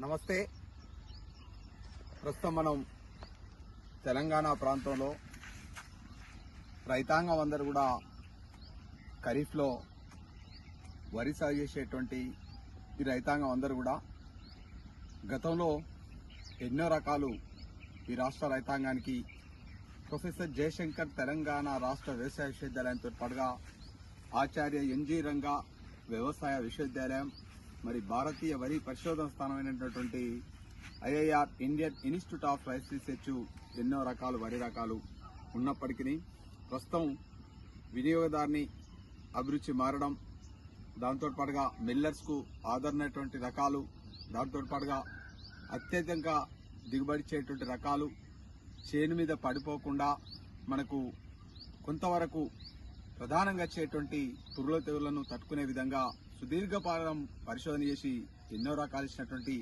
నమస్తే. ప్రస్తుతం మనం తెలంగాణ ప్రాంతంలో రైతాంగం అందరూ కూడా ఖరీఫ్లో వరి సాగు చేసేటువంటి ఈ రైతాంగం అందరూ కూడా గతంలో ఎన్నో రకాలు ఈ రాష్ట్ర రైతాంగానికి ప్రొఫెసర్ జయశంకర్ తెలంగాణ రాష్ట్ర వ్యవసాయ విశ్వవిద్యాలయంతో పాటుగా ఆచార్య ఎన్జీ రంగా వ్యవసాయ విశ్వవిద్యాలయం, మరి భారతీయ వరి పరిశోధన స్థానమైనటువంటి IIR Indian Institute of Rice Research ఎన్నో రకాల వరి రకాలు ఉన్నప్పటికీ ప్రస్తుతం వినియోగదారుని అభిరుచి మారడం, దాంతో పాటుగా మిల్లర్స్కు ఆదరణటువంటి రకాలు, దాంతో పాటుగా అత్యధికంగా దిగుబడిచ్చేటువంటి రకాలు చేను మీద పడిపోకుండా మనకు కొంతవరకు ప్రధానంగా వచ్చేటువంటి పురుగుల తెగుళ్లను తట్టుకునే విధంగా సుదీర్ఘకాలం పరిశోధన చేసి ఎన్నో రకాలు ఇచ్చినటువంటి